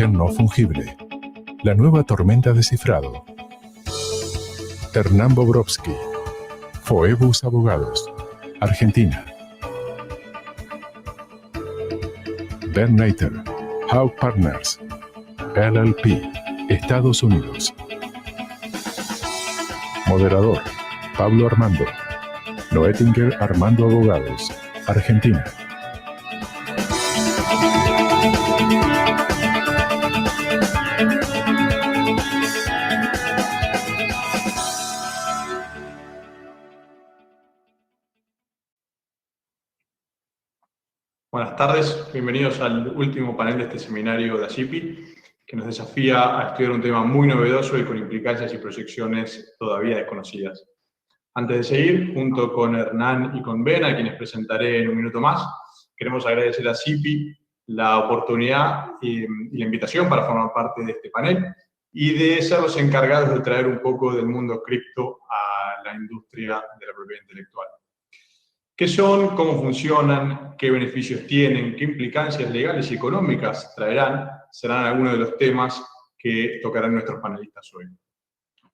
token no fungible. La nueva tormenta de cifrado. Hernán Bobrovsky, Phoebus Abogados, Argentina. Ben Nater, Hawk Partners, LLP, Estados Unidos. Moderador, Pablo Armando, Noettinger Armando Abogados, Argentina. Buenas tardes, bienvenidos al último panel de este seminario de ASIPI, que nos desafía a estudiar un tema muy novedoso y con implicancias y proyecciones todavía desconocidas. Antes de seguir, junto con Hernán y con Ben, a quienes presentaré en un minuto más, queremos agradecer a ASIPI la oportunidad y la invitación para formar parte de este panel y de ser los encargados de traer un poco del mundo cripto a la industria de la propiedad intelectual. ¿Qué son? ¿Cómo funcionan? ¿Qué beneficios tienen? ¿Qué implicancias legales y económicas traerán? Serán algunos de los temas que tocarán nuestros panelistas hoy.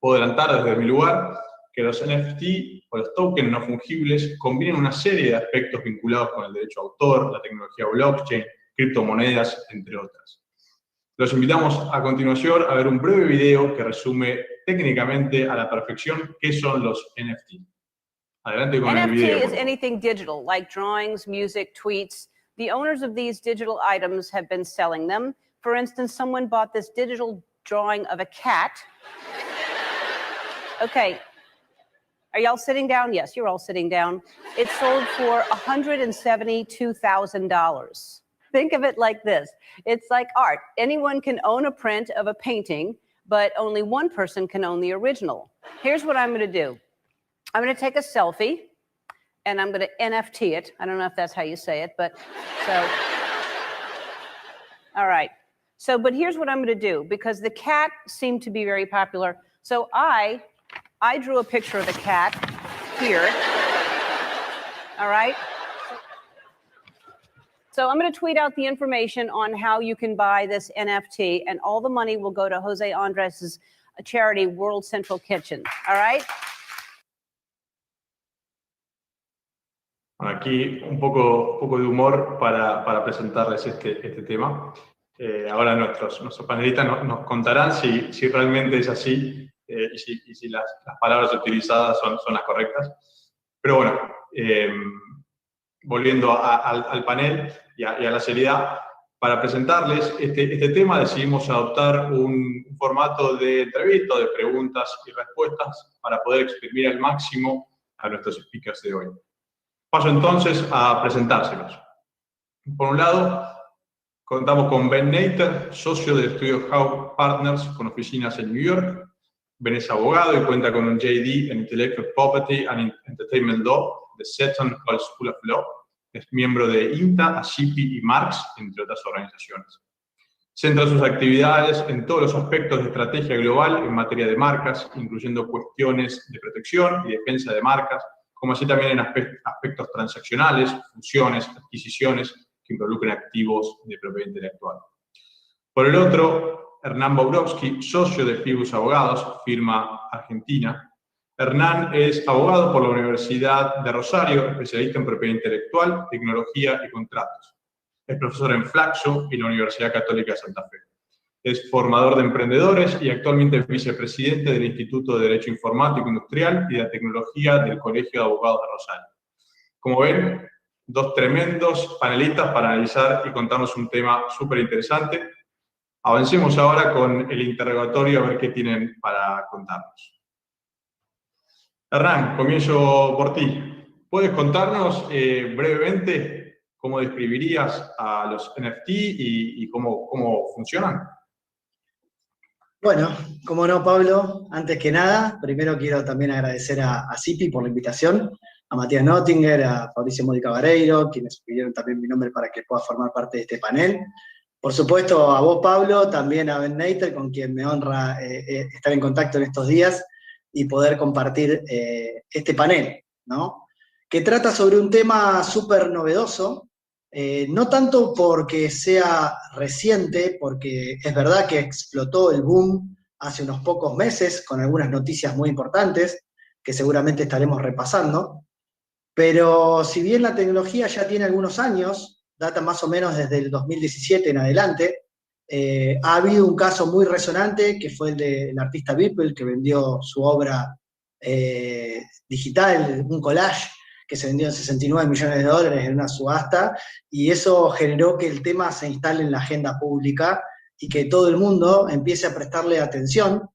Puedo adelantar desde mi lugar que los NFT o los tokens no fungibles combinan una serie de aspectos vinculados con el derecho a autor, la tecnología blockchain, criptomonedas, entre otras. Los invitamos a continuación a ver un breve video que resume técnicamente a la perfección qué son los NFT. Adelante con el video. NFT is anything digital, like drawings, music, tweets. The owners of these digital items have been selling them. For instance, someone bought this digital drawing of a cat. Okay, are y'all sitting down? Yes, you're all sitting down. It sold for $172,000. Think of it like this. It's like art. Anyone can own a print of a painting, but only one person can own the original. Here's what I'm going to do. I'm going to take a selfie, and I'm going to NFT it. I don't know if that's how you say it, but so. All right. So, but here's what I'm going to do, because the cat seemed to be very popular. So I drew a picture of the cat here. All right. So I'm going to tweet out the information on how you can buy this NFT, and all the money will go to Jose Andres' charity, World Central Kitchen. All right. Aquí un poco de humor para presentarles este tema. Ahora nuestros panelistas nos contarán si realmente es así y si las palabras utilizadas son las correctas. Pero bueno, volviendo al panel y a la seriedad, para presentarles este tema decidimos adoptar un formato de entrevista, de preguntas y respuestas para poder exprimir al máximo a nuestros speakers de hoy. Paso entonces a presentárselos. Por un lado, contamos con Ben Nater, socio del estudio Hawk Partners con oficinas en New York. Ben es abogado y cuenta con un JD en Intellectual Property and Entertainment Law de Seton Hall School of Law. Es miembro de INTA, ASIPI y Marx, entre otras organizaciones. Centra sus actividades en todos los aspectos de estrategia global en materia de marcas, incluyendo cuestiones de protección y defensa de marcas, como así también en aspectos transaccionales, fusiones, adquisiciones que involucren activos de propiedad intelectual. Por el otro, Hernán Bobrovsky, socio de Phoebus Abogados, firma argentina. Hernán es abogado por la Universidad de Rosario, especialista en propiedad intelectual, tecnología y contratos. Es profesor en Flaxo y la Universidad Católica de Santa Fe. Es formador de emprendedores y actualmente es vicepresidente del Instituto de Derecho Informático Industrial y de Tecnología del Colegio de Abogados de Rosario. Como ven, dos tremendos panelistas para analizar y contarnos un tema súper interesante. Avancemos ahora con el interrogatorio a ver qué tienen para contarnos. Hernán, comienzo por ti. ¿Puedes contarnos brevemente cómo describirías a los NFT y cómo funcionan? Bueno, como no, Pablo, antes que nada, primero quiero también agradecer a ASIPI por la invitación, a Matías Noettinger, a Fabricio Modica Vareiro, quienes pidieron también mi nombre para que pueda formar parte de este panel. Por supuesto, a vos, Pablo, también a Ben Nater, con quien me honra estar en contacto en estos días y poder compartir este panel, ¿no? Que trata sobre un tema súper novedoso, no tanto porque sea reciente, porque es verdad que explotó el boom hace unos pocos meses, con algunas noticias muy importantes, que seguramente estaremos repasando, pero si bien la tecnología ya tiene algunos años, data más o menos desde el 2017 en adelante, ha habido un caso muy resonante, que fue el del artista Beeple, que vendió su obra digital, un collage, que se vendió en 69 millones de dólares en una subasta, y eso generó que el tema se instale en la agenda pública y que todo el mundo empiece a prestarle atención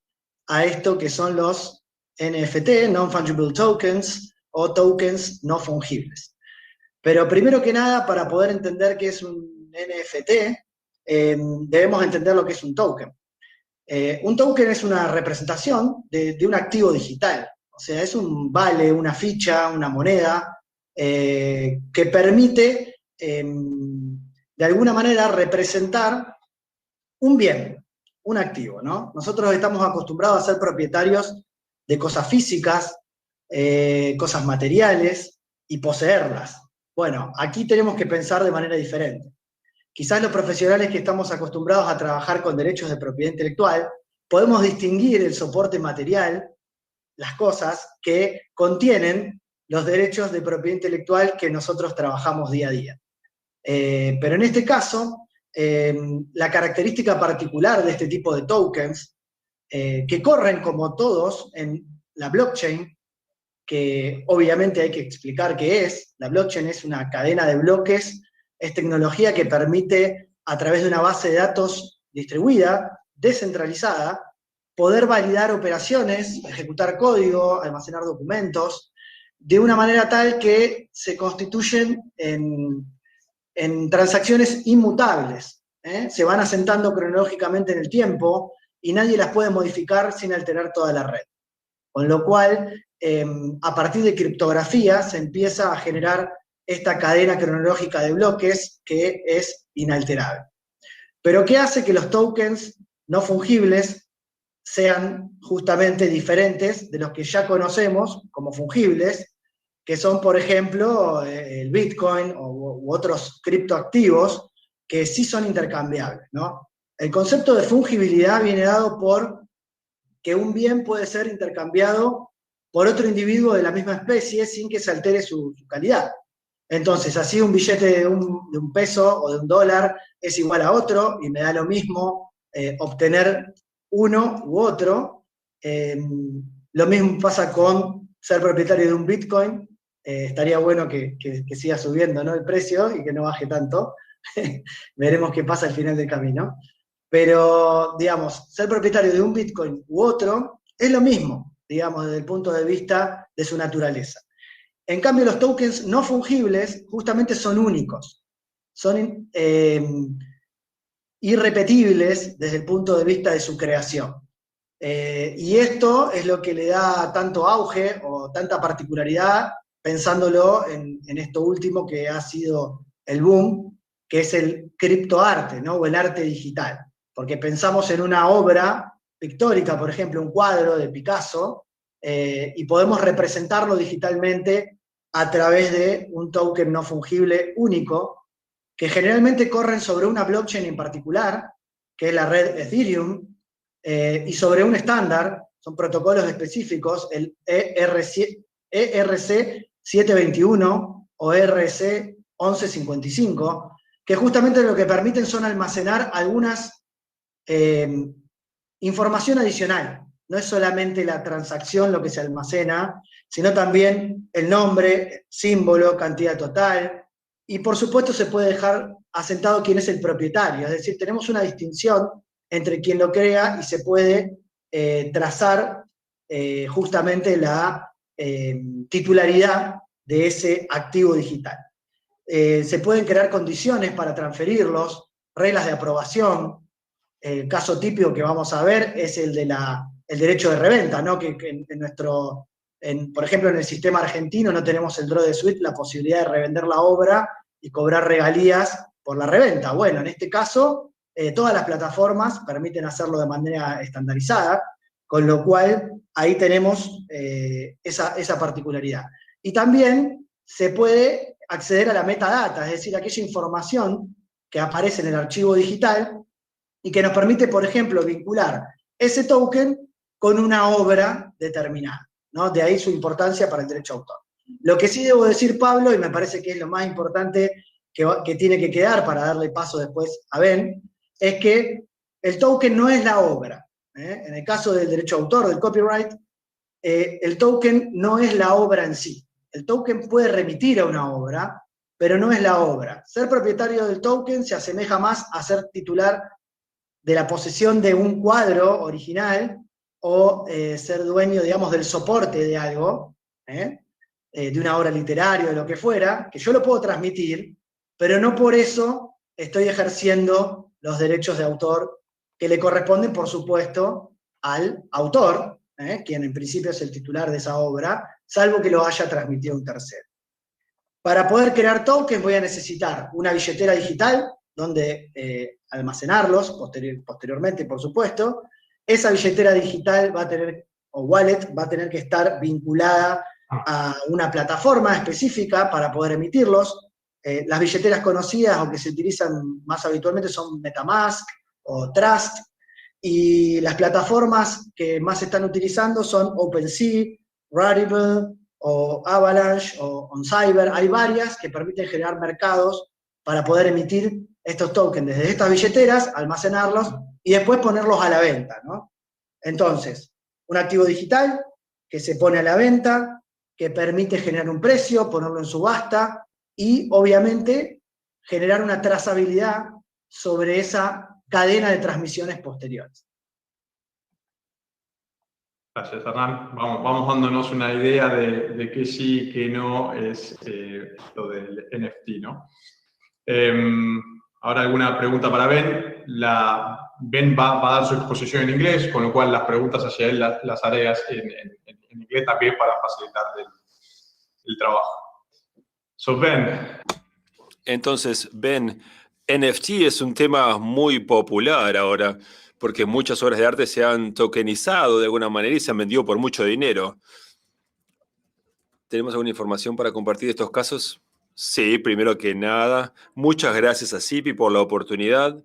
a esto que son los NFT, Non-Fungible Tokens, o tokens no fungibles. Pero primero que nada, para poder entender qué es un NFT, debemos entender lo que es un token. Un token es una representación de un activo digital, o sea, es un vale, una ficha, una moneda, que permite, de alguna manera, representar un bien, un activo, ¿no? Nosotros estamos acostumbrados a ser propietarios de cosas físicas, cosas materiales, y poseerlas. Bueno, aquí tenemos que pensar de manera diferente. Quizás los profesionales que estamos acostumbrados a trabajar con derechos de propiedad intelectual, podemos distinguir el soporte material, las cosas que contienen los derechos de propiedad intelectual que nosotros trabajamos día a día. Pero en este caso, la característica particular de este tipo de tokens, que corren como todos en la blockchain, que obviamente hay que explicar qué es. La blockchain es una cadena de bloques, es tecnología que permite, a través de una base de datos distribuida, descentralizada, poder validar operaciones, ejecutar código, almacenar documentos, de una manera tal que se constituyen en transacciones inmutables, ¿eh? Se van asentando cronológicamente en el tiempo y nadie las puede modificar sin alterar toda la red. Con lo cual, a partir de criptografía se empieza a generar esta cadena cronológica de bloques que es inalterable. Pero ¿qué hace que los tokens no fungibles sean justamente diferentes de los que ya conocemos como fungibles, que son, por ejemplo, el Bitcoin u otros criptoactivos que sí son intercambiables, ¿no? El concepto de fungibilidad viene dado por que un bien puede ser intercambiado por otro individuo de la misma especie sin que se altere su calidad. Entonces, así un billete de un peso o de un dólar es igual a otro, y me da lo mismo obtener uno u otro. Lo mismo pasa con ser propietario de un Bitcoin. Estaría bueno que siga subiendo, ¿no?, el precio y que no baje tanto. Veremos qué pasa al final del camino. Pero, digamos, ser propietario de un Bitcoin u otro es lo mismo, digamos, desde el punto de vista de su naturaleza. En cambio, los tokens no fungibles justamente son únicos, son irrepetibles desde el punto de vista de su creación. Y esto es lo que le da tanto auge o tanta particularidad, pensándolo en esto último que ha sido el boom, que es el criptoarte, ¿no?, o el arte digital. Porque pensamos en una obra pictórica, por ejemplo, un cuadro de Picasso, y podemos representarlo digitalmente a través de un token no fungible único, que generalmente corren sobre una blockchain en particular, que es la red Ethereum, y sobre un estándar, son protocolos específicos, el ERC721 o ERC1155, que justamente lo que permiten son almacenar algunas información adicional. No es solamente la transacción lo que se almacena, sino también el nombre, símbolo, cantidad total, y por supuesto se puede dejar asentado quién es el propietario, es decir, tenemos una distinción entre quien lo crea y se puede trazar justamente la titularidad de ese activo digital. Se pueden crear condiciones para transferirlos, reglas de aprobación. El caso típico que vamos a ver es el del derecho de reventa, ¿no? Que por ejemplo, en el sistema argentino no tenemos el draw de suite, la posibilidad de revender la obra y cobrar regalías por la reventa. Bueno, en este caso, todas las plataformas permiten hacerlo de manera estandarizada, con lo cual ahí tenemos esa particularidad. Y también se puede acceder a la metadata, es decir, aquella información que aparece en el archivo digital y que nos permite, por ejemplo, vincular ese token con una obra determinada, ¿no? De ahí su importancia para el derecho a autor. Lo que sí debo decir, Pablo, y me parece que es lo más importante que tiene que quedar para darle paso después a Ben, es que el token no es la obra. En el caso del derecho a autor, del copyright, el token no es la obra en sí. El token puede remitir a una obra, pero no es la obra. Ser propietario del token se asemeja más a ser titular de la posesión de un cuadro original o ser dueño, digamos, del soporte de algo, de una obra literaria, de lo que fuera, que yo lo puedo transmitir, pero no por eso estoy ejerciendo los derechos de autor que le corresponden, por supuesto, al autor, quien en principio es el titular de esa obra, salvo que lo haya transmitido un tercero. Para poder crear tokens voy a necesitar una billetera digital, donde almacenarlos posteriormente, por supuesto. Esa billetera digital va a tener, o wallet, va a tener que estar vinculada a una plataforma específica para poder emitirlos. Las billeteras conocidas o que se utilizan más habitualmente son MetaMask o Trust, y las plataformas que más se están utilizando son OpenSea, Rarible, o Avalanche, o OnCyber. Hay varias que permiten generar mercados para poder emitir estos tokens desde estas billeteras, almacenarlos y después ponerlos a la venta, ¿no? Entonces, un activo digital que se pone a la venta, que permite generar un precio, ponerlo en subasta y, obviamente, generar una trazabilidad sobre esa cadena de transmisiones posteriores. Gracias, Hernán. Vamos dándonos una idea de qué sí y qué no es lo del NFT, ¿no? Ahora alguna pregunta para Ben. Ben va a dar su exposición en inglés, con lo cual las preguntas hacia él las haré en inglés también para facilitar el trabajo. So, Ben. Entonces, Ben, NFT es un tema muy popular ahora, porque muchas obras de arte se han tokenizado de alguna manera y se han vendido por mucho dinero. ¿Tenemos alguna información para compartir estos casos? Sí, primero que nada, muchas gracias a Zipi por la oportunidad.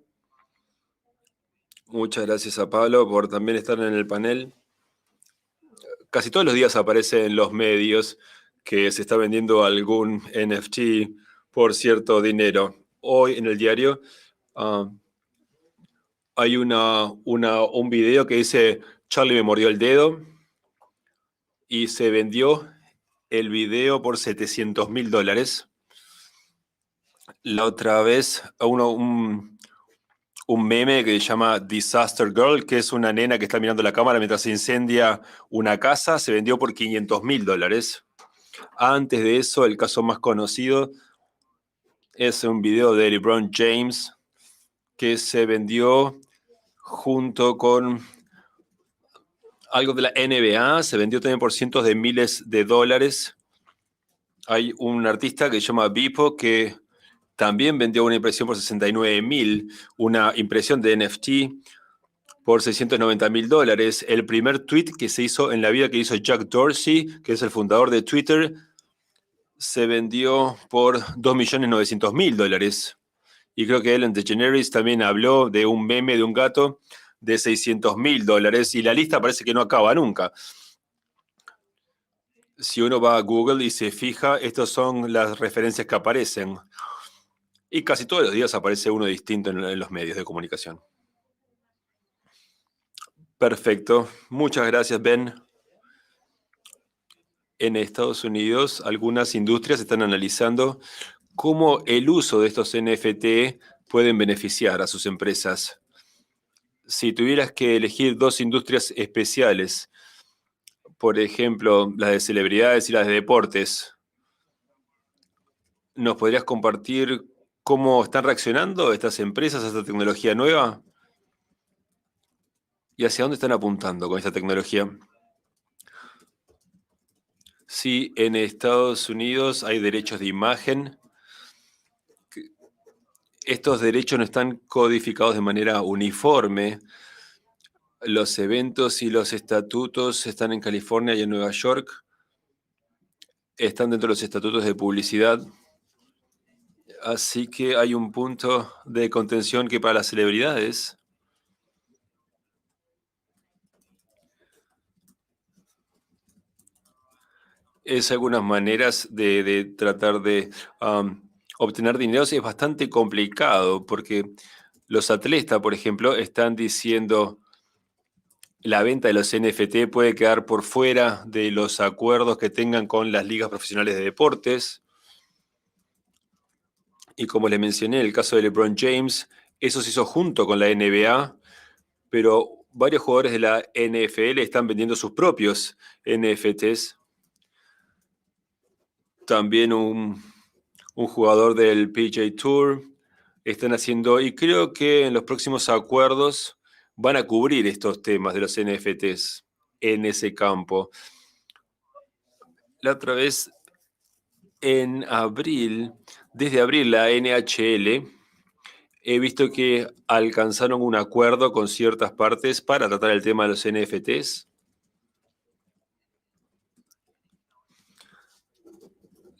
Muchas gracias a Pablo por también estar en el panel. Casi todos los días aparece en los medios que se está vendiendo algún NFT por cierto dinero. Hoy en el diario hay un video que dice Charlie me mordió el dedo y se vendió el video por $700.000. La otra vez un meme que se llama Disaster Girl, que es una nena que está mirando la cámara mientras se incendia una casa, se vendió por $500.000. Antes de eso, el caso más conocido es un video de LeBron James que se vendió junto con algo de la NBA, se vendió también por cientos de miles de dólares. Hay un artista que se llama Bipo que también vendió una impresión por $69.000, una impresión de NFT por $690.000. El primer tweet que se hizo en la vida que hizo Jack Dorsey, que es el fundador de Twitter, se vendió por $2.900.000. Y creo que Ellen DeGeneres también habló de un meme de un gato de $600.000. Y la lista parece que no acaba nunca. Si uno va a Google y se fija, estas son las referencias que aparecen. Y casi todos los días aparece uno distinto en los medios de comunicación. Perfecto. Muchas gracias, Ben. En Estados Unidos, algunas industrias están analizando cómo el uso de estos NFT pueden beneficiar a sus empresas. Si tuvieras que elegir dos industrias especiales, por ejemplo, las de celebridades y las de deportes, ¿nos podrías compartir cómo están reaccionando estas empresas a esta tecnología nueva? ¿Y hacia dónde están apuntando con esta tecnología? Sí, en Estados Unidos hay derechos de imagen. Estos derechos no están codificados de manera uniforme. Los eventos y los estatutos están en California y en Nueva York. Están dentro de los estatutos de publicidad. Así que hay un punto de contención que para las celebridades es algunas maneras de tratar de obtener dinero. Sí, es bastante complicado porque los atletas, por ejemplo, están diciendo la venta de los NFT puede quedar por fuera de los acuerdos que tengan con las ligas profesionales de deportes. Y como les mencioné, el caso de LeBron James, eso se hizo junto con la NBA, pero varios jugadores de la NFL están vendiendo sus propios NFTs. También un jugador del PGA Tour están haciendo, y creo que en los próximos acuerdos van a cubrir estos temas de los NFTs en ese campo. La otra vez, en abril, desde abril, la NHL, he visto que alcanzaron un acuerdo con ciertas partes para tratar el tema de los NFTs.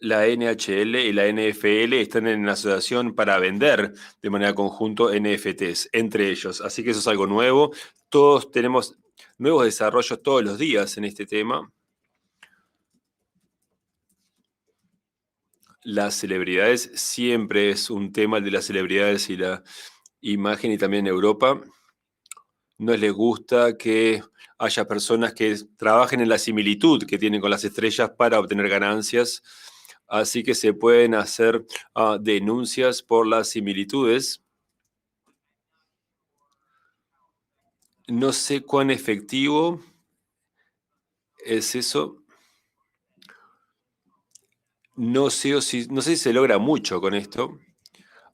La NHL y la NFL están en asociación para vender de manera conjunta NFTs entre ellos. Así que eso es algo nuevo. Todos tenemos nuevos desarrollos todos los días en este tema. Las celebridades, siempre es un tema el de las celebridades y la imagen, y también en Europa. No les gusta que haya personas que trabajen en la similitud que tienen con las estrellas para obtener ganancias. Así que se pueden hacer denuncias por las similitudes. No sé cuán efectivo es eso. No sé si se logra mucho con esto.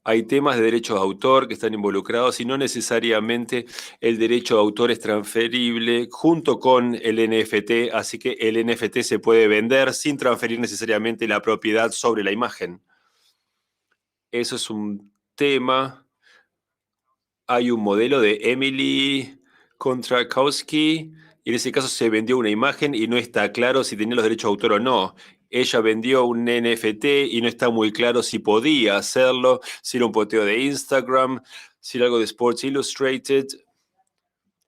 Hay temas de derechos de autor que están involucrados y no necesariamente el derecho de autor es transferible junto con el NFT, así que el NFT se puede vender sin transferir necesariamente la propiedad sobre la imagen. Eso es un tema. Hay un modelo de Emily Kontrakowski y en ese caso se vendió una imagen y no está claro si tenía los derechos de autor o no. Ella vendió un NFT y no está muy claro si podía hacerlo, si era un poteo de Instagram, si era algo de Sports Illustrated,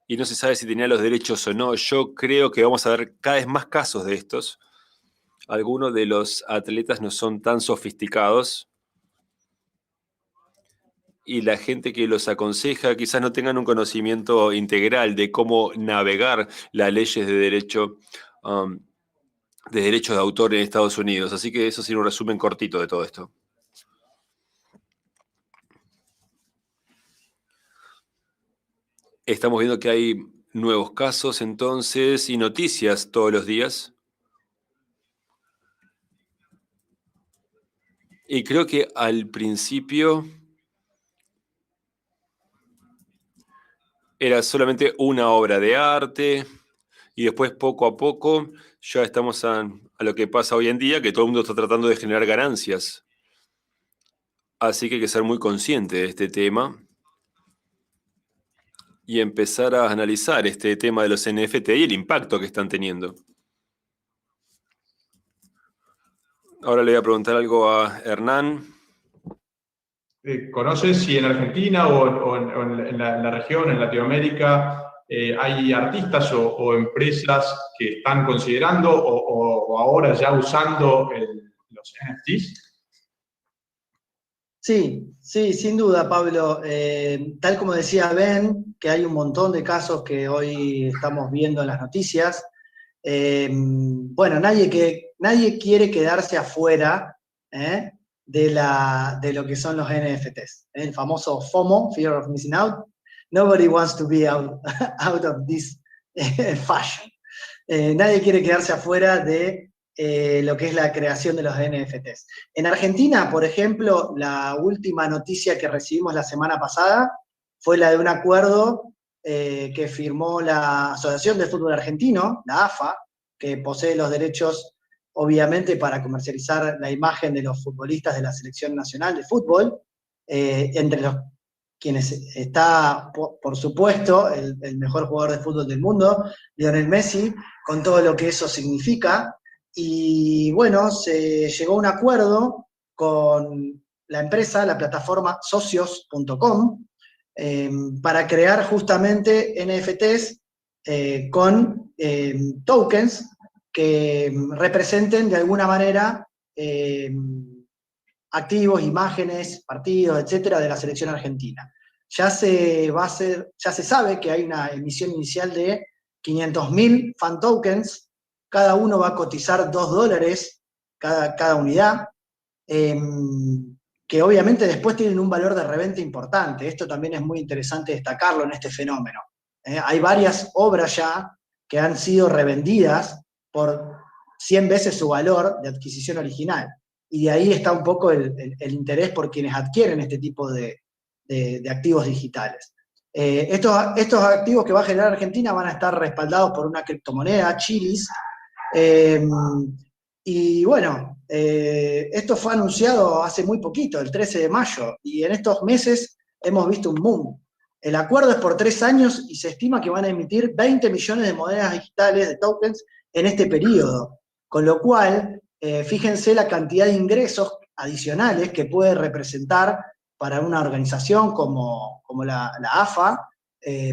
y no se sabe si tenía los derechos o no. Yo creo que vamos a ver cada vez más casos de estos. Algunos de los atletas no son tan sofisticados y la gente que los aconseja quizás no tengan un conocimiento integral de cómo navegar las leyes de derechos de autor en Estados Unidos. Así que eso sería un resumen cortito de todo esto. Estamos viendo que hay nuevos casos entonces y noticias todos los días. Y creo que al principio era solamente una obra de arte y después poco a poco ya estamos a lo que pasa hoy en día, que todo el mundo está tratando de generar ganancias. Así que hay que ser muy consciente de este tema y empezar a analizar este tema de los NFT y el impacto que están teniendo. Ahora le voy a preguntar algo a Hernán. ¿Conoces si en Argentina o en la región, en Latinoamérica, hay artistas o empresas que están considerando o ahora ya usando los NFTs? Sí, sí, sin duda, Pablo. Tal como decía Ben, que hay un montón de casos que hoy estamos viendo en las noticias. Bueno, nadie quiere quedarse afuera de lo que son los NFTs. El famoso FOMO, Fear of Missing Out. Nobody wants to be out of this fashion. Nadie quiere quedarse afuera de lo que es la creación de los NFTs. En Argentina, por ejemplo, la última noticia que recibimos la semana pasada fue la de un acuerdo que firmó la Asociación de Fútbol Argentino, la AFA, que posee los derechos, obviamente, para comercializar la imagen de los futbolistas de la Selección Nacional de Fútbol, entre los quienes está, por supuesto, el mejor jugador de fútbol del mundo, Lionel Messi, con todo lo que eso significa. Y bueno, se llegó a un acuerdo con la empresa, la plataforma socios.com, para crear justamente NFTs con tokens que representen de alguna manera activos, imágenes, partidos, etcétera, de la selección argentina. Ya se sabe que hay una emisión inicial de 500.000 fan tokens, cada uno va a cotizar $2 cada unidad, que obviamente después tienen un valor de reventa importante. Esto también es muy interesante destacarlo en este fenómeno. Hay varias obras ya que han sido revendidas por 100 veces su valor de adquisición original. Y de ahí está un poco el interés por quienes adquieren este tipo de activos digitales. Estos activos que va a generar Argentina van a estar respaldados por una criptomoneda, Chilis, y bueno, esto fue anunciado hace muy poquito, el 13 de mayo, y en estos meses hemos visto un boom. El acuerdo es por 3 años y se estima que van a emitir 20 millones de monedas digitales, de tokens, en este periodo. Con lo cual, fíjense la cantidad de ingresos adicionales que puede representar para una organización como la AFA,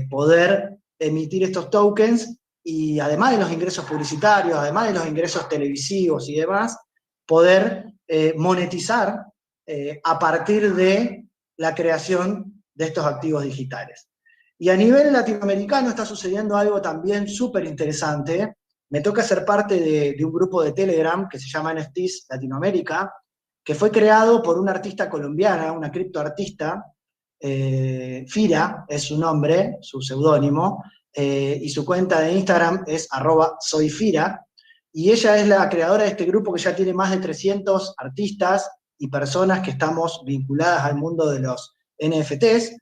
poder emitir estos tokens, y además de los ingresos publicitarios, además de los ingresos televisivos y demás, poder monetizar a partir de la creación de estos activos digitales. Y a nivel latinoamericano está sucediendo algo también súper interesante. Me toca ser parte de un grupo de Telegram que se llama NFTs Latinoamérica, que fue creado por una artista colombiana, una criptoartista, Fira es su nombre, su seudónimo, y su cuenta de Instagram es @soyfira, y ella es la creadora de este grupo que ya tiene más de 300 artistas y personas que estamos vinculadas al mundo de los NFTs,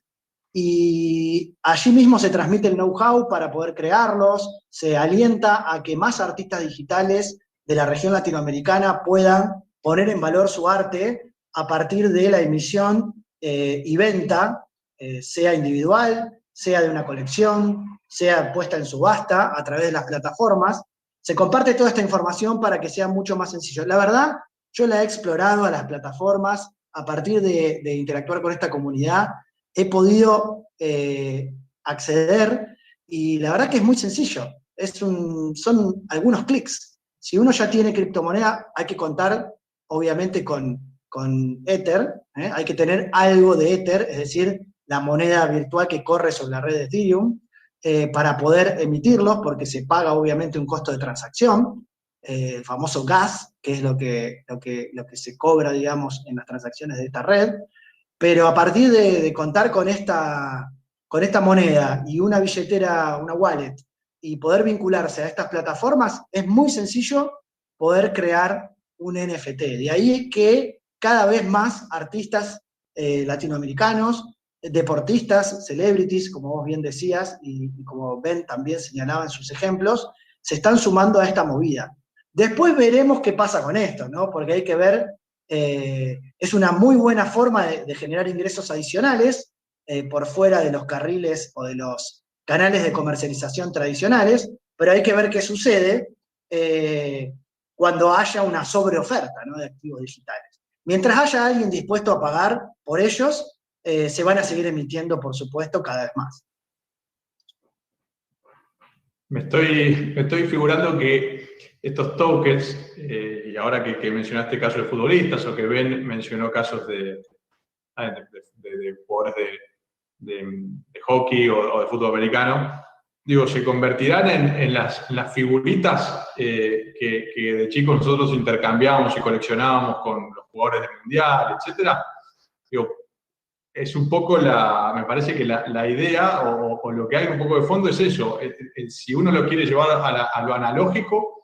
y allí mismo se transmite el know-how para poder crearlos, se alienta a que más artistas digitales de la región latinoamericana puedan poner en valor su arte a partir de la emisión y venta, sea individual, sea de una colección, sea puesta en subasta a través de las plataformas. Se comparte toda esta información para que sea mucho más sencillo. La verdad, yo la he explorado a las plataformas a partir de interactuar con esta comunidad. He podido acceder y la verdad que es muy sencillo. Son algunos clics. Si uno ya tiene criptomoneda, hay que contar, obviamente, con Ether, hay que tener algo de Ether, es decir, la moneda virtual que corre sobre la red de Ethereum, para poder emitirlos, porque se paga obviamente un costo de transacción, el famoso gas, que es lo que se cobra, digamos, en las transacciones de esta red. Pero a partir de contar con esta moneda y una billetera, una wallet, y poder vincularse a estas plataformas, es muy sencillo poder crear un NFT. De ahí que cada vez más artistas latinoamericanos, deportistas, celebrities, como vos bien decías, y como Ben también señalaba en sus ejemplos, se están sumando a esta movida. Después veremos qué pasa con esto, ¿no? Porque hay que ver, es una muy buena forma de generar ingresos adicionales por fuera de los carriles o de los canales de comercialización tradicionales, pero hay que ver qué sucede cuando haya una sobreoferta, ¿no?, de activos digitales. Mientras haya alguien dispuesto a pagar por ellos, se van a seguir emitiendo, por supuesto, cada vez más. Me estoy figurando que estos tokens, y ahora que mencionaste casos de futbolistas, o que Ben mencionó casos de jugadores de hockey o de fútbol americano, digo, se convertirán en las figuritas que de chicos nosotros intercambiábamos y coleccionábamos con los jugadores del Mundial, etcétera. Digo, es un poco me parece que la idea o lo que hay un poco de fondo es eso. Si uno lo quiere llevar a lo analógico,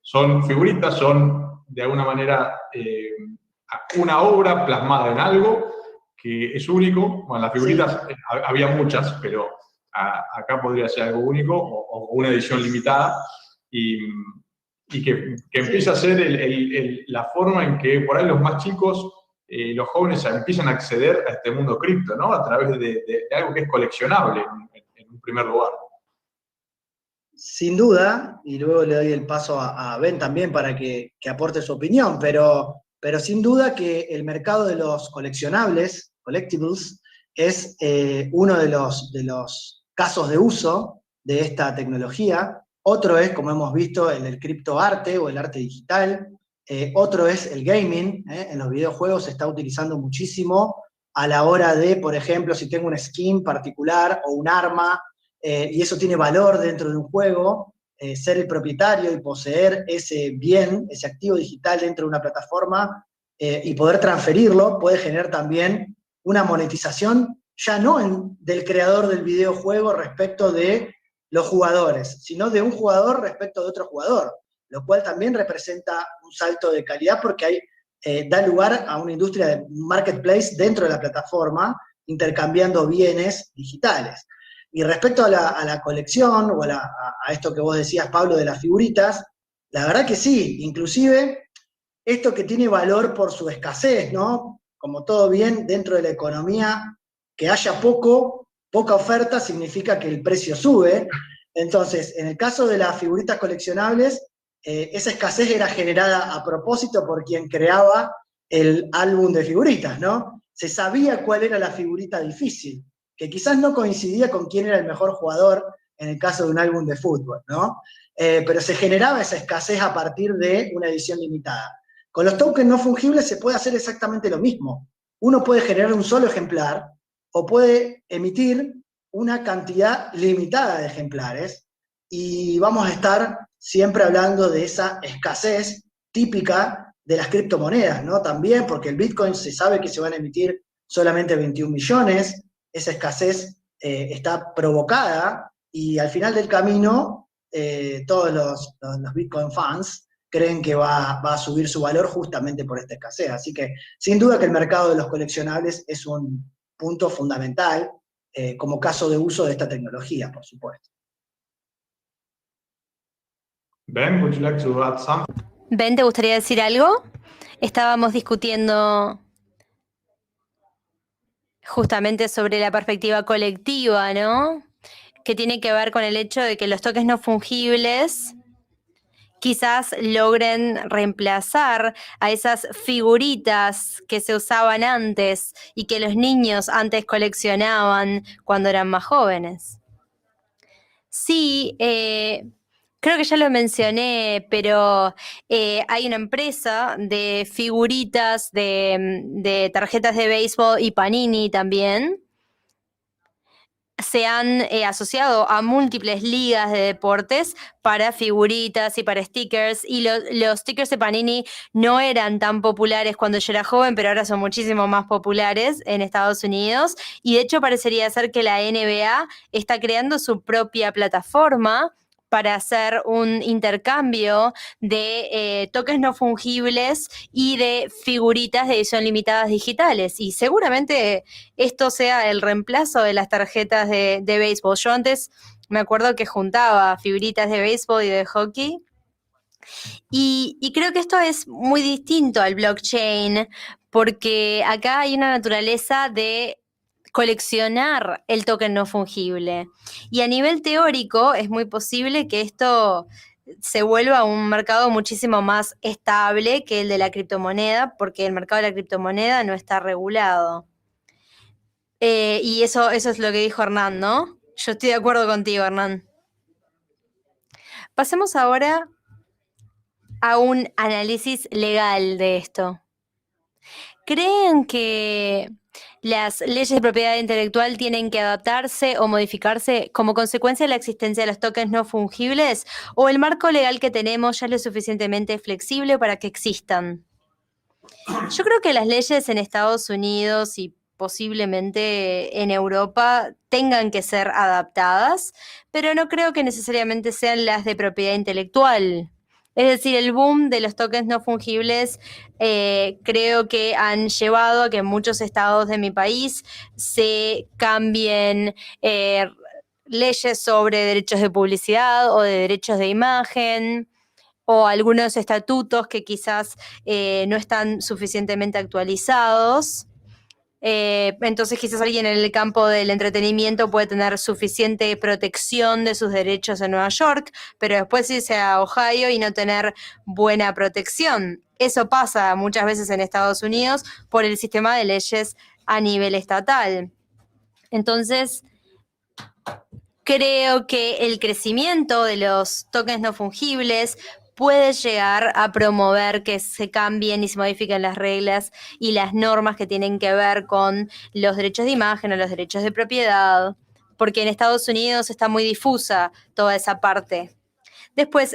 son figuritas, son de alguna manera una obra plasmada en algo que es único. Bueno, las figuritas sí, había muchas, pero acá podría ser algo único o una edición limitada, y que empieza a ser la forma en que por ahí los más chicos, los jóvenes empiezan a acceder a este mundo cripto, ¿no? A través de algo que es coleccionable en un primer lugar. Sin duda, y luego le doy el paso a Ben también para que aporte su opinión, pero pero sin duda que el mercado de los coleccionables, collectibles, es uno de los casos de uso de esta tecnología. Otro es, como hemos visto, el criptoarte o el arte digital. Otro es el gaming. En los videojuegos se está utilizando muchísimo a la hora de, por ejemplo, si tengo una skin particular o un arma, y eso tiene valor dentro de un juego, ser el propietario y poseer ese bien, ese activo digital dentro de una plataforma, y poder transferirlo, puede generar también una monetización, ya no del creador del videojuego respecto de los jugadores, sino de un jugador respecto de otro jugador, lo cual también representa un salto de calidad porque da lugar a una industria de marketplace dentro de la plataforma, intercambiando bienes digitales. Y respecto a la colección, o a esto que vos decías, Pablo, de las figuritas, la verdad que sí, inclusive esto que tiene valor por su escasez, ¿no? Como todo bien dentro de la economía, que haya poca oferta significa que el precio sube. Entonces, en el caso de las figuritas coleccionables, esa escasez era generada a propósito por quien creaba el álbum de figuritas, ¿no? Se sabía cuál era la figurita difícil, que quizás no coincidía con quién era el mejor jugador en el caso de un álbum de fútbol, ¿no? Pero se generaba esa escasez a partir de una edición limitada. Con los tokens no fungibles se puede hacer exactamente lo mismo. Uno puede generar un solo ejemplar o puede emitir una cantidad limitada de ejemplares, y vamos a estar siempre hablando de esa escasez típica de las criptomonedas, ¿no? También porque el Bitcoin se sabe que se van a emitir solamente 21 millones, esa escasez está provocada, y al final del camino todos los Bitcoin fans creen que va a subir su valor justamente por esta escasez. Así que sin duda que el mercado de los coleccionables es un punto fundamental como caso de uso de esta tecnología, por supuesto. Ben, would you like to add something? Ben, ¿te gustaría decir algo? Estábamos discutiendo justamente sobre la perspectiva colectiva, ¿no? Que tiene que ver con el hecho de que los tokens no fungibles quizás logren reemplazar a esas figuritas que se usaban antes y que los niños antes coleccionaban cuando eran más jóvenes. Sí, creo que ya lo mencioné, pero hay una empresa de figuritas de tarjetas de béisbol y Panini también. Se han asociado a múltiples ligas de deportes para figuritas y para stickers, y los stickers de Panini no eran tan populares cuando yo era joven, pero ahora son muchísimo más populares en Estados Unidos, y de hecho parecería ser que la NBA está creando su propia plataforma para hacer un intercambio de tokens no fungibles y de figuritas de edición limitadas digitales. Y seguramente esto sea el reemplazo de las tarjetas de béisbol. Yo antes me acuerdo que juntaba figuritas de béisbol y de hockey. Y creo que esto es muy distinto al blockchain, porque acá hay una naturaleza de coleccionar el token no fungible. Y a nivel teórico es muy posible que esto se vuelva un mercado muchísimo más estable que el de la criptomoneda, porque el mercado de la criptomoneda no está regulado. Y eso es lo que dijo Hernán, ¿no? Yo estoy de acuerdo contigo, Hernán. Pasemos ahora a un análisis legal de esto. ¿Creen que las leyes de propiedad intelectual tienen que adaptarse o modificarse como consecuencia de la existencia de los tokens no fungibles, o el marco legal que tenemos ya es lo suficientemente flexible para que existan? Yo creo que las leyes en Estados Unidos y posiblemente en Europa tengan que ser adaptadas, pero no creo que necesariamente sean las de propiedad intelectual. Es decir, el boom de los tokens no fungibles creo que han llevado a que en muchos estados de mi país se cambien leyes sobre derechos de publicidad o de derechos de imagen, o algunos estatutos que quizás no están suficientemente actualizados. Entonces quizás alguien en el campo del entretenimiento puede tener suficiente protección de sus derechos en Nueva York, pero después irse a Ohio y no tener buena protección. Eso pasa muchas veces en Estados Unidos por el sistema de leyes a nivel estatal. Entonces, creo que el crecimiento de los tokens no fungibles puede llegar a promover que se cambien y se modifiquen las reglas y las normas que tienen que ver con los derechos de imagen o los derechos de propiedad, porque en Estados Unidos está muy difusa toda esa parte. Después,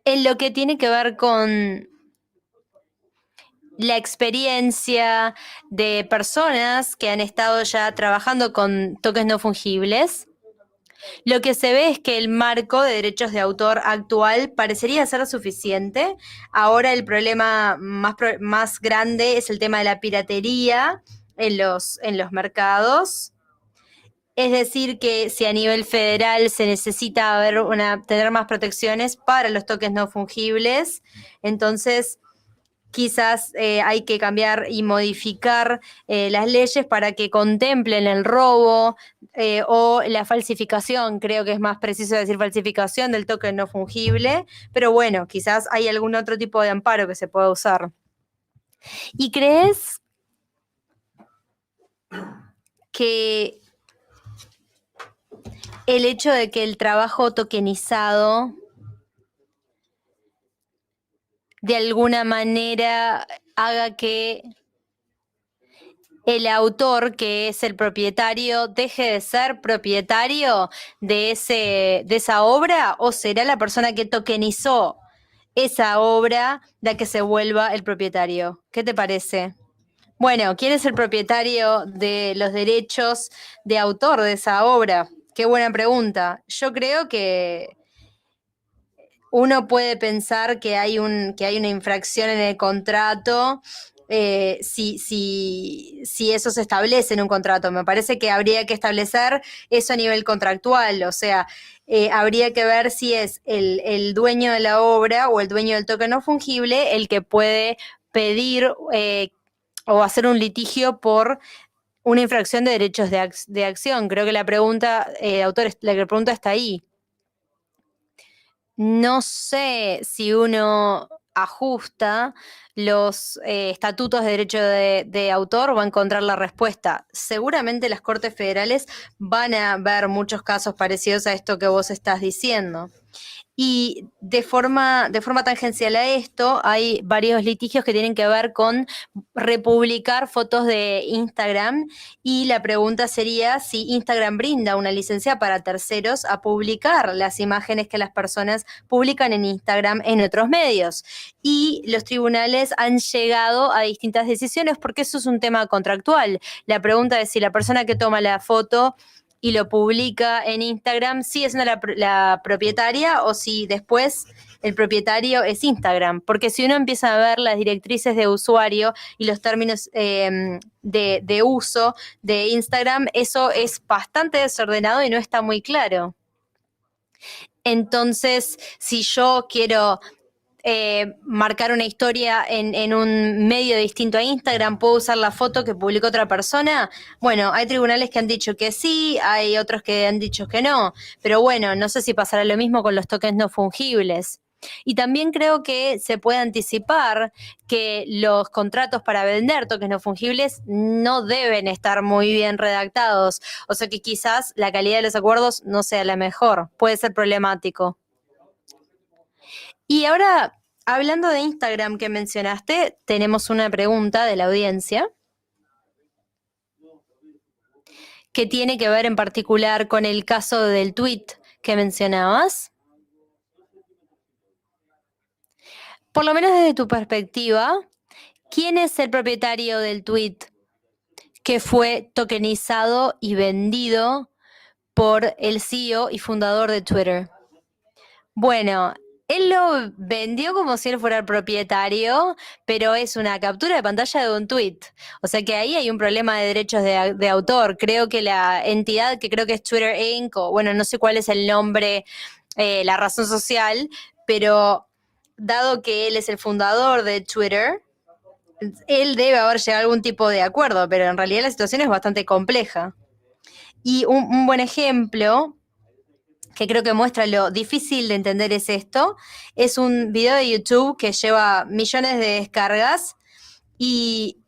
en lo que tiene que ver con la experiencia de personas que han estado ya trabajando con tokens no fungibles, lo que se ve es que el marco de derechos de autor actual parecería ser suficiente. Ahora el problema más grande es el tema de la piratería en los mercados. Es decir, que si a nivel federal se necesita tener más protecciones para los tokens no fungibles, entonces quizás hay que cambiar y modificar las leyes para que contemplen el robo o la falsificación. Creo que es más preciso decir falsificación del token no fungible, pero bueno, quizás hay algún otro tipo de amparo que se pueda usar. ¿Y crees que el hecho de que el trabajo tokenizado de alguna manera haga que el autor, que es el propietario, deje de ser propietario de esa obra, o será la persona que tokenizó esa obra la que se vuelva el propietario? ¿Qué te parece? Bueno, ¿quién es el propietario de los derechos de autor de esa obra? Qué buena pregunta. Yo creo que uno puede pensar que hay una infracción en el contrato si eso se establece en un contrato. Me parece que habría que establecer eso a nivel contractual, o sea, habría que ver si es el dueño de la obra o el dueño del token no fungible el que puede pedir o hacer un litigio por una infracción de derechos de acción. Creo que la pregunta, la pregunta está ahí. No sé si uno ajusta los estatutos de derecho de autor va a encontrar la respuesta. Seguramente las Cortes Federales van a ver muchos casos parecidos a esto que vos estás diciendo. Y de forma tangencial a esto, hay varios litigios que tienen que ver con republicar fotos de Instagram, y la pregunta sería si Instagram brinda una licencia para terceros a publicar las imágenes que las personas publican en Instagram en otros medios. Y los tribunales han llegado a distintas decisiones porque eso es un tema contractual. La pregunta es si la persona que toma la foto y lo publica en Instagram sigue siendo la propietaria, o si después el propietario es Instagram. Porque si uno empieza a ver las directrices de usuario y los términos de uso de Instagram, eso es bastante desordenado y no está muy claro. Entonces, si yo quiero marcar una historia en un medio distinto a Instagram, ¿puedo usar la foto que publicó otra persona? Bueno, hay tribunales que han dicho que sí, hay otros que han dicho que no, pero bueno, no sé si pasará lo mismo con los tokens no fungibles. Y también creo que se puede anticipar que los contratos para vender tokens no fungibles no deben estar muy bien redactados, o sea que quizás la calidad de los acuerdos no sea la mejor, puede ser problemático. Y ahora, hablando de Instagram que mencionaste, tenemos una pregunta de la audiencia que tiene que ver en particular con el caso del tweet que mencionabas. Por lo menos desde tu perspectiva, ¿quién es el propietario del tweet que fue tokenizado y vendido por el CEO y fundador de Twitter? Bueno, él lo vendió como si él fuera el propietario, pero es una captura de pantalla de un tweet. O sea que ahí hay un problema de derechos de autor. Creo que la entidad, que creo que es Twitter Inc., o bueno, no sé cuál es el nombre, la razón social, pero dado que él es el fundador de Twitter, él debe haber llegado a algún tipo de acuerdo, pero en realidad la situación es bastante compleja. Y un buen ejemplo que creo que muestra lo difícil de entender es esto, es un video de YouTube que lleva millones de descargas y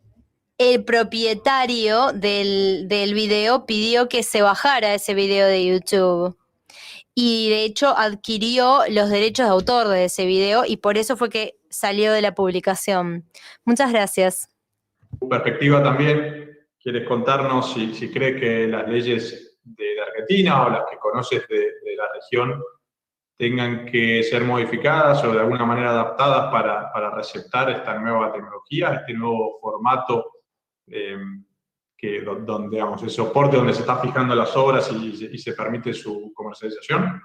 el propietario del video pidió que se bajara ese video de YouTube. Y de hecho adquirió los derechos de autor de ese video y por eso fue que salió de la publicación. Muchas gracias. Tu perspectiva también, ¿quieres contarnos si cree que las leyes de Argentina o las que conoces de la región tengan que ser modificadas o de alguna manera adaptadas para receptar esta nueva tecnología, este nuevo formato donde, digamos, el soporte donde se están fijando las obras y se permite su comercialización?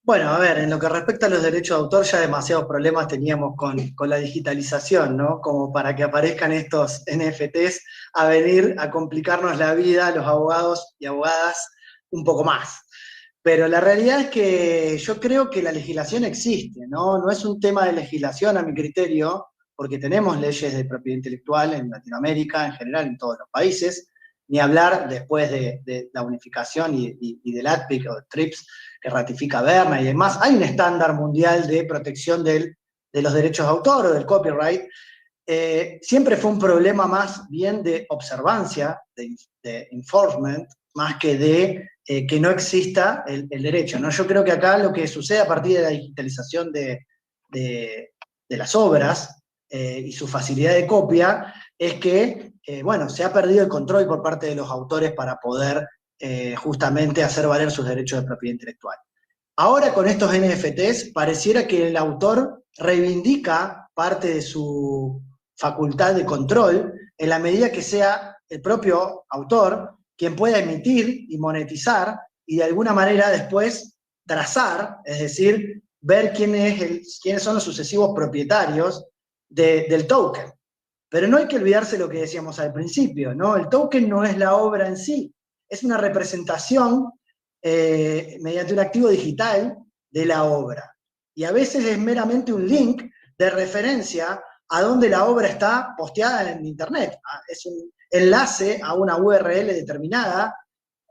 Bueno, a ver, en lo que respecta a los derechos de autor, ya demasiados problemas teníamos con la digitalización, ¿no? Como para que aparezcan estos NFTs a venir a complicarnos la vida a los abogados y abogadas un poco más. Pero la realidad es que yo creo que la legislación existe, ¿no? No es un tema de legislación a mi criterio, porque tenemos leyes de propiedad intelectual en Latinoamérica, en general en todos los países, ni hablar después de la unificación y del ADPIC o del TRIPS, que ratifica Berna y demás. Hay un estándar mundial de protección de los derechos de autor o del copyright. Siempre fue un problema más bien de observancia, de enforcement, más que de que no exista el derecho, ¿no? Yo creo que acá lo que sucede a partir de la digitalización de las obras y su facilidad de copia es que, bueno, se ha perdido el control por parte de los autores para poder justamente hacer valer sus derechos de propiedad intelectual. Ahora con estos NFTs pareciera que el autor reivindica parte de su facultad de control en la medida que sea el propio autor quien pueda emitir y monetizar y de alguna manera después trazar, es decir, ver quiénes son los sucesivos propietarios del token. Pero no hay que olvidarse lo que decíamos al principio, ¿no? El token no es la obra en sí, es una representación mediante un activo digital de la obra. Y a veces es meramente un link de referencia a donde la obra está posteada en Internet. Es un enlace a una URL determinada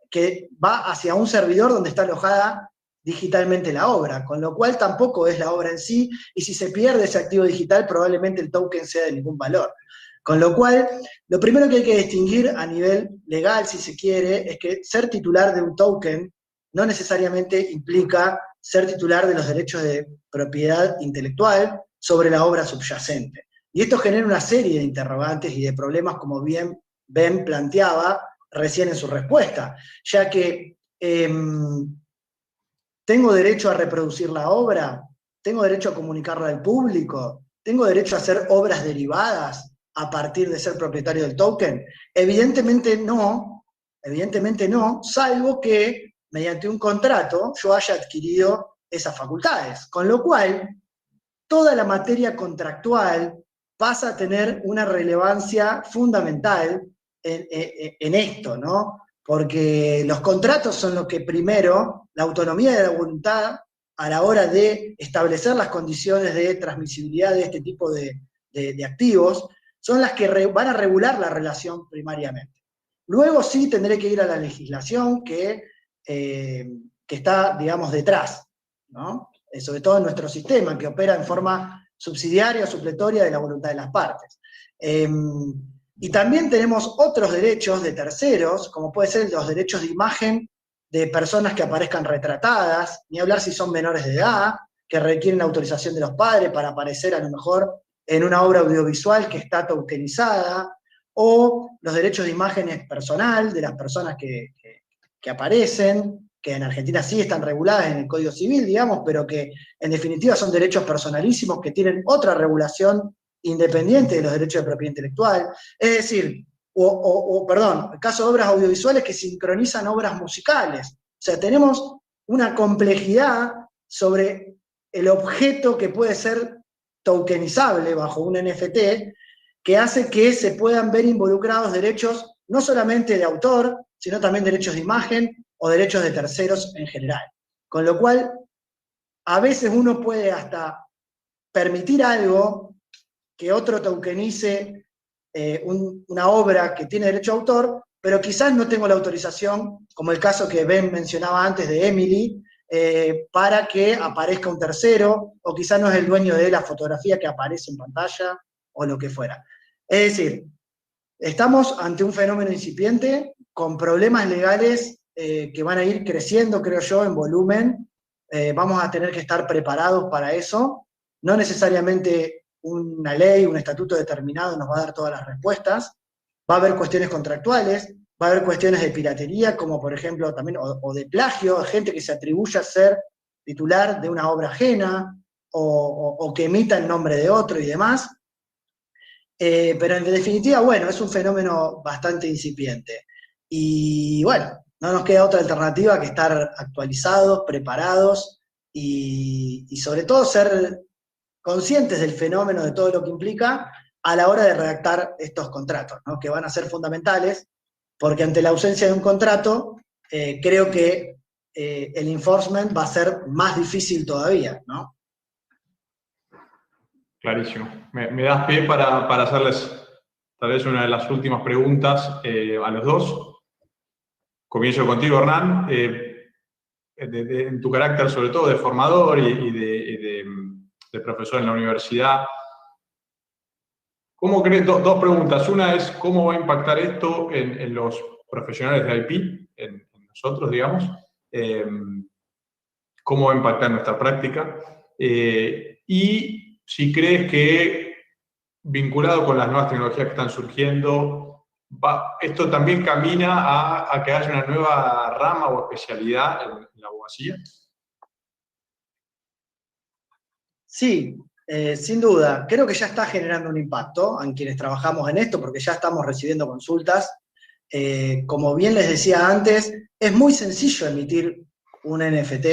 que va hacia un servidor donde está alojada digitalmente la obra, con lo cual tampoco es la obra en sí, y si se pierde ese activo digital probablemente el token sea de ningún valor. Con lo cual, lo primero que hay que distinguir a nivel legal, si se quiere, es que ser titular de un token no necesariamente implica ser titular de los derechos de propiedad intelectual sobre la obra subyacente. Y esto genera una serie de interrogantes y de problemas, como bien Ben planteaba recién en su respuesta, ya que ¿tengo derecho a reproducir la obra? ¿Tengo derecho a comunicarla al público? ¿Tengo derecho a hacer obras derivadas a partir de ser propietario del token? Evidentemente no, salvo que mediante un contrato yo haya adquirido esas facultades. Con lo cual, toda la materia contractual pasa a tener una relevancia fundamental en esto, ¿no? Porque los contratos son lo que primero, la autonomía de la voluntad a la hora de establecer las condiciones de transmisibilidad de este tipo de activos, son las que van a regular la relación primariamente. Luego sí tendré que ir a la legislación que está, digamos, detrás, ¿no? Sobre todo en nuestro sistema, que opera en forma subsidiaria o supletoria de la voluntad de las partes. Y también tenemos otros derechos de terceros, como pueden ser los derechos de imagen de personas que aparezcan retratadas, ni hablar si son menores de edad, que requieren la autorización de los padres para aparecer a lo mejor en una obra audiovisual que está tokenizada, o los derechos de imágenes personal de las personas que aparecen, que en Argentina sí están reguladas en el Código Civil, digamos, pero que en definitiva son derechos personalísimos que tienen otra regulación independiente de los derechos de propiedad intelectual. Es decir, perdón, el caso de obras audiovisuales que sincronizan obras musicales. O sea, tenemos una complejidad sobre el objeto que puede ser tokenizable bajo un NFT, que hace que se puedan ver involucrados derechos no solamente de autor, sino también derechos de imagen o derechos de terceros en general. Con lo cual, a veces uno puede hasta permitir algo que otro tokenice una obra que tiene derecho a autor, pero quizás no tengo la autorización, como el caso que Ben mencionaba antes de Emily, para que aparezca un tercero, o quizás no es el dueño de la fotografía que aparece en pantalla, o lo que fuera. Es decir, estamos ante un fenómeno incipiente, con problemas legales que van a ir creciendo, creo yo, en volumen. Vamos a tener que estar preparados para eso. No necesariamente una ley, un estatuto determinado nos va a dar todas las respuestas. Va a haber cuestiones contractuales, va a haber cuestiones de piratería, como por ejemplo también, o de plagio, gente que se atribuye a ser titular de una obra ajena, o que emita el nombre de otro y demás. Pero en definitiva, bueno, es un fenómeno bastante incipiente. Y bueno, no nos queda otra alternativa que estar actualizados, preparados y sobre todo ser conscientes del fenómeno, de todo lo que implica a la hora de redactar estos contratos, ¿no? Que van a ser fundamentales, porque ante la ausencia de un contrato, creo que el enforcement va a ser más difícil todavía, ¿no? Clarísimo. Me das pie para hacerles tal vez una de las últimas preguntas a los dos. Comienzo contigo, Hernán. En tu carácter, sobre todo, de formador y de profesor en la universidad, ¿cómo crees? Dos preguntas. Una es, ¿cómo va a impactar esto en los profesionales de IP, en nosotros, digamos? ¿Cómo va a impactar nuestra práctica? Y si crees que, vinculado con las nuevas tecnologías que están surgiendo, esto también camina a que haya una nueva rama o especialidad en la abogacía. Sí, sin duda. Creo que ya está generando un impacto en quienes trabajamos en esto, porque ya estamos recibiendo consultas. Como bien les decía antes, es muy sencillo emitir un NFT,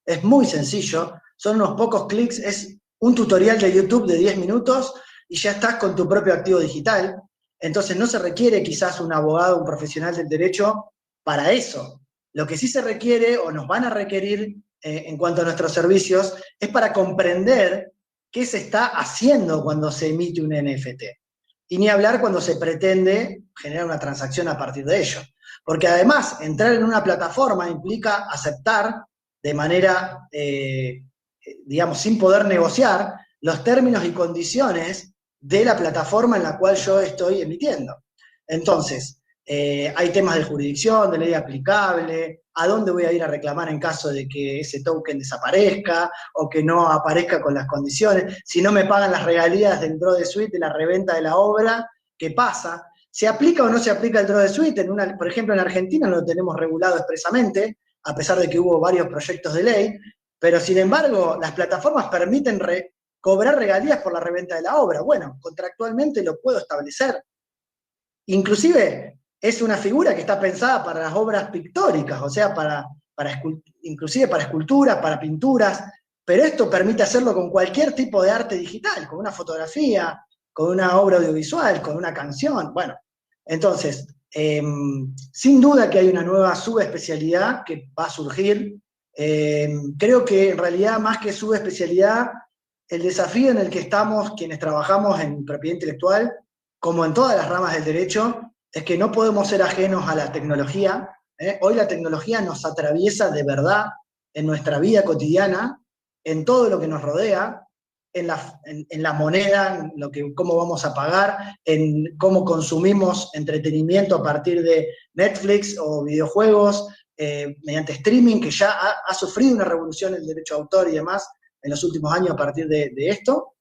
es muy sencillo, son unos pocos clics, es un tutorial de YouTube de 10 minutos y ya estás con tu propio activo digital. Entonces no se requiere quizás un abogado, un profesional del derecho para eso. Lo que sí se requiere, o nos van a requerir en cuanto a nuestros servicios, es para comprender qué se está haciendo cuando se emite un NFT. Y ni hablar cuando se pretende generar una transacción a partir de ello. Porque además, entrar en una plataforma implica aceptar de manera, digamos, sin poder negociar, los términos y condiciones de la plataforma en la cual yo estoy emitiendo. Entonces, hay temas de jurisdicción, de ley aplicable, a dónde voy a ir a reclamar en caso de que ese token desaparezca o que no aparezca con las condiciones, si no me pagan las regalías del draw de suite, de la reventa de la obra, ¿qué pasa? ¿Se aplica o no se aplica el draw de suite? Por ejemplo, en Argentina no lo tenemos regulado expresamente, a pesar de que hubo varios proyectos de ley, pero sin embargo las plataformas permiten cobrar regalías por la reventa de la obra. Bueno, contractualmente lo puedo establecer. Inclusive es una figura que está pensada para las obras pictóricas, o sea, inclusive para esculturas, para pinturas, pero esto permite hacerlo con cualquier tipo de arte digital, con una fotografía, con una obra audiovisual, con una canción. Bueno, entonces, sin duda que hay una nueva subespecialidad que va a surgir. Creo que en realidad, más que subespecialidad, el desafío en el que estamos quienes trabajamos en propiedad intelectual, como en todas las ramas del derecho, es que no podemos ser ajenos a la tecnología. Hoy la tecnología nos atraviesa de verdad en nuestra vida cotidiana, en todo lo que nos rodea, en la moneda, en cómo vamos a pagar, en cómo consumimos entretenimiento a partir de Netflix o videojuegos, mediante streaming, que ya ha sufrido una revolución en el derecho de autor y demás en los últimos años a partir de esto.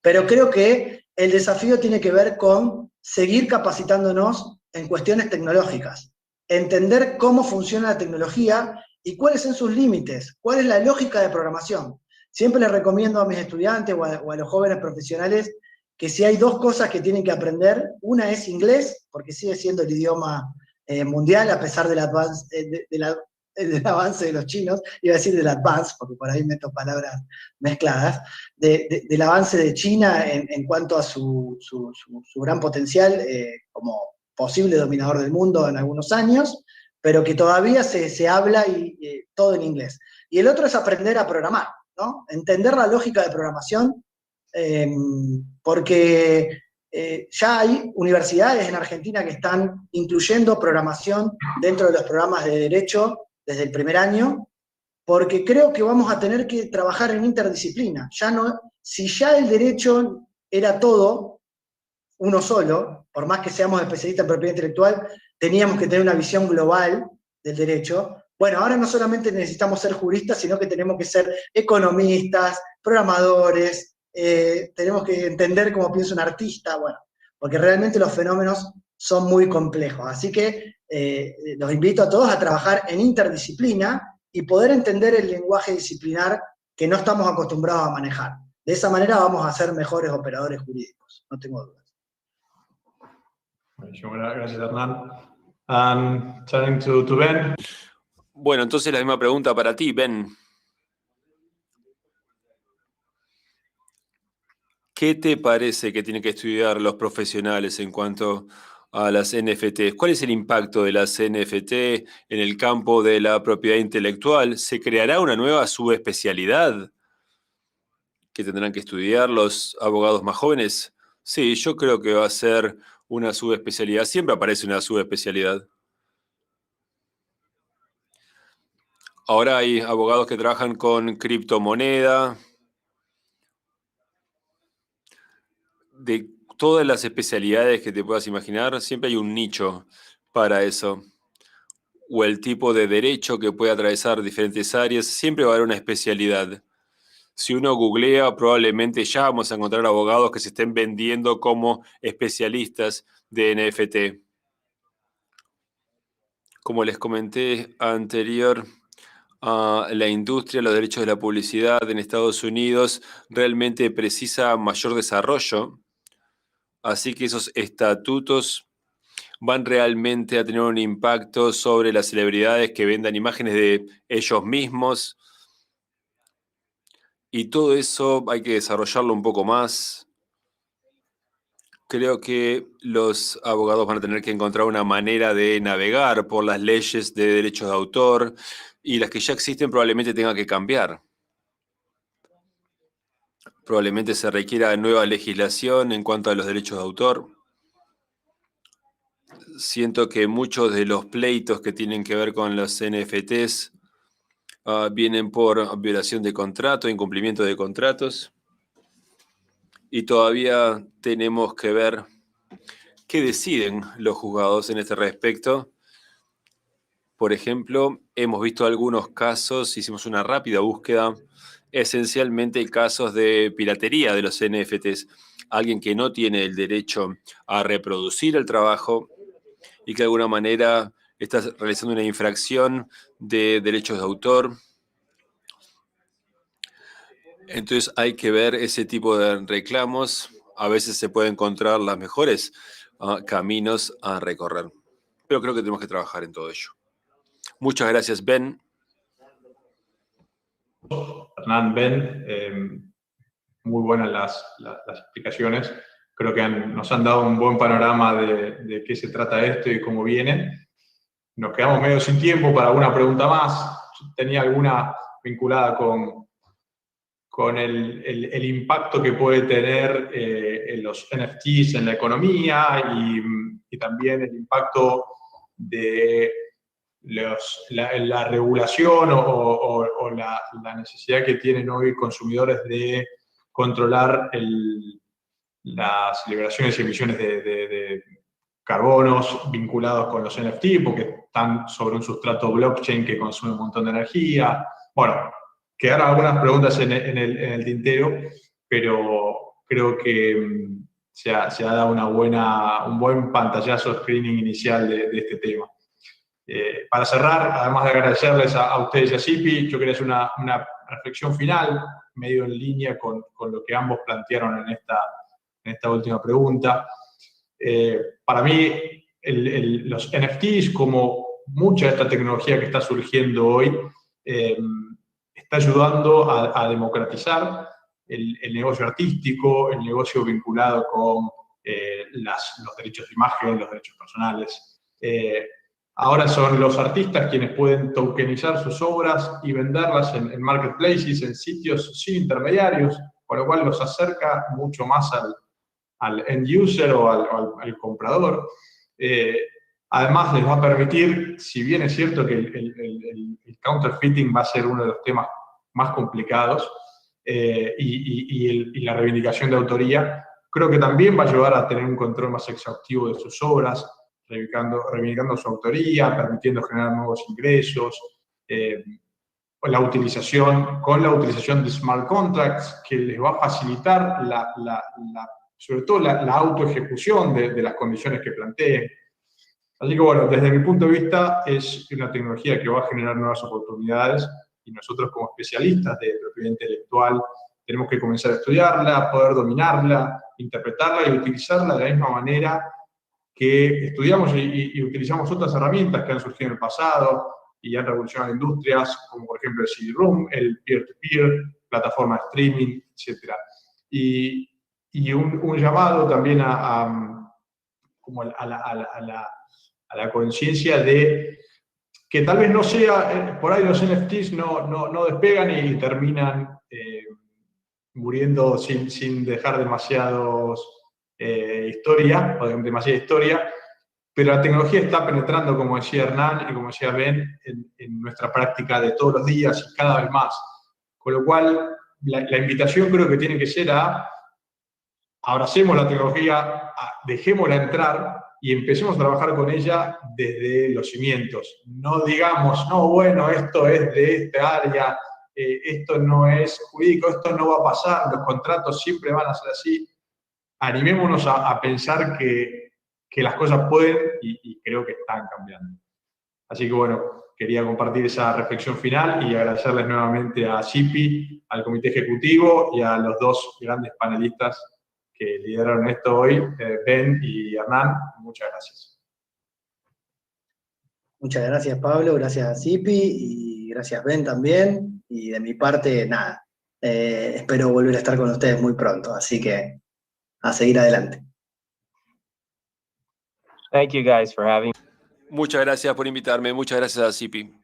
Pero creo que el desafío tiene que ver con seguir capacitándonos en cuestiones tecnológicas, entender cómo funciona la tecnología y cuáles son sus límites, cuál es la lógica de programación. Siempre les recomiendo a mis estudiantes o a los jóvenes profesionales que si hay dos cosas que tienen que aprender, una es inglés, porque sigue siendo el idioma mundial, a pesar del avance de los chinos, iba a decir del advance, porque por ahí meto palabras mezcladas, del avance de China en cuanto a su gran potencial como posible dominador del mundo en algunos años, pero que todavía se habla todo en inglés. Y el otro es aprender a programar, ¿no? Entender la lógica de programación porque ya hay universidades en Argentina que están incluyendo programación dentro de los programas de derecho desde el primer año, porque creo que vamos a tener que trabajar en interdisciplina. Si ya el derecho era todo, uno solo, por más que seamos especialistas en propiedad intelectual, teníamos que tener una visión global del derecho. Bueno, ahora no solamente necesitamos ser juristas, sino que tenemos que ser economistas, programadores, tenemos que entender cómo piensa un artista, bueno, porque realmente los fenómenos son muy complejos. Así que los invito a todos a trabajar en interdisciplina y poder entender el lenguaje disciplinar que no estamos acostumbrados a manejar. De esa manera vamos a ser mejores operadores jurídicos, no tengo dudas. Gracias, Hernán. Turning to Ben. Bueno, entonces la misma pregunta para ti, Ben. ¿Qué te parece que tienen que estudiar los profesionales en cuanto a las NFTs? ¿Cuál es el impacto de las NFT en el campo de la propiedad intelectual? ¿Se creará una nueva subespecialidad que tendrán que estudiar los abogados más jóvenes? Sí, yo creo que va a ser una subespecialidad. Siempre aparece una subespecialidad. Ahora hay abogados que trabajan con criptomoneda. De todas las especialidades que te puedas imaginar, siempre hay un nicho para eso. O el tipo de derecho que puede atravesar diferentes áreas, siempre va a haber una especialidad. Si uno googlea, probablemente ya vamos a encontrar abogados que se estén vendiendo como especialistas de NFT. Como les comenté anterior, la industria, los derechos de la publicidad en Estados Unidos realmente precisa mayor desarrollo. Así que esos estatutos van realmente a tener un impacto sobre las celebridades que vendan imágenes de ellos mismos. Y todo eso hay que desarrollarlo un poco más. Creo que los abogados van a tener que encontrar una manera de navegar por las leyes de derechos de autor y las que ya existen probablemente tengan que cambiar. Probablemente se requiera nueva legislación en cuanto a los derechos de autor. Siento que muchos de los pleitos que tienen que ver con los NFTs vienen por violación de contrato, incumplimiento de contratos. Y todavía tenemos que ver qué deciden los juzgados en este respecto. Por ejemplo, hemos visto algunos casos, hicimos una rápida búsqueda, esencialmente casos de piratería de los NFTs. Alguien que no tiene el derecho a reproducir el trabajo y que de alguna manera está realizando una infracción de derechos de autor. Entonces hay que ver ese tipo de reclamos. A veces se puede encontrar los mejores caminos a recorrer. Pero creo que tenemos que trabajar en todo ello. Muchas gracias, Ben. Hernán, Ben, muy buenas las explicaciones. Creo que nos han dado un buen panorama de qué se trata esto y cómo viene. Nos quedamos medio sin tiempo para alguna pregunta más. Tenía alguna vinculada con el impacto que puede tener en los NFTs en la economía y también el impacto de la regulación o la necesidad que tienen hoy consumidores de controlar las liberaciones y emisiones de carbonos vinculados con los NFT, porque están sobre un sustrato blockchain que consume un montón de energía. Bueno, quedaron algunas preguntas en el tintero, pero creo que se ha dado un buen pantallazo, screening inicial de este tema. Para cerrar, además de agradecerles a ustedes y a CIPI, yo quería hacer una reflexión final, medio en línea con lo que ambos plantearon en esta última pregunta. Para mí, los NFTs, como mucha de esta tecnología que está surgiendo hoy, está ayudando a democratizar el negocio artístico, el negocio vinculado con los derechos de imagen, los derechos personales. Ahora son los artistas quienes pueden tokenizar sus obras y venderlas en marketplaces, en sitios sin intermediarios, con lo cual los acerca mucho más al end user o al comprador. Además, les va a permitir, si bien es cierto que el counterfeiting va a ser uno de los temas más complicados, y la reivindicación de autoría, creo que también va a ayudar a tener un control más exhaustivo de sus obras, reivindicando su autoría, permitiendo generar nuevos ingresos, con la utilización de smart contracts, que les va a facilitar sobre todo la autoejecución de las condiciones que planteen. Así que bueno, desde mi punto de vista es una tecnología que va a generar nuevas oportunidades y nosotros como especialistas de propiedad intelectual tenemos que comenzar a estudiarla, poder dominarla, interpretarla y utilizarla de la misma manera que estudiamos y utilizamos otras herramientas que han surgido en el pasado y han revolucionado industrias, como por ejemplo el CD-ROOM, el peer-to-peer, plataforma de streaming, etc. Y un llamado también a la conciencia de que tal vez no sea, por ahí los NFTs no despegan y terminan muriendo sin dejar demasiada historia, pero la tecnología está penetrando, como decía Hernán y como decía Ben, en nuestra práctica de todos los días y cada vez más. Con lo cual, la invitación creo que tiene que ser abracemos la tecnología, dejémosla entrar y empecemos a trabajar con ella desde los cimientos. No digamos, no, bueno, esto es de esta área, esto no es jurídico, esto no va a pasar, los contratos siempre van a ser así. Animémonos a pensar que las cosas pueden y creo que están cambiando. Así que bueno, quería compartir esa reflexión final y agradecerles nuevamente a CIPI, al comité ejecutivo y a los dos grandes panelistas que lideraron esto hoy, Ben y Hernán. Muchas gracias. Muchas gracias, Pablo, gracias a Zipi y gracias, Ben, también. Y de mi parte, nada, espero volver a estar con ustedes muy pronto, así que a seguir adelante. Thank you guys for having. Muchas gracias por invitarme, muchas gracias a Zipi.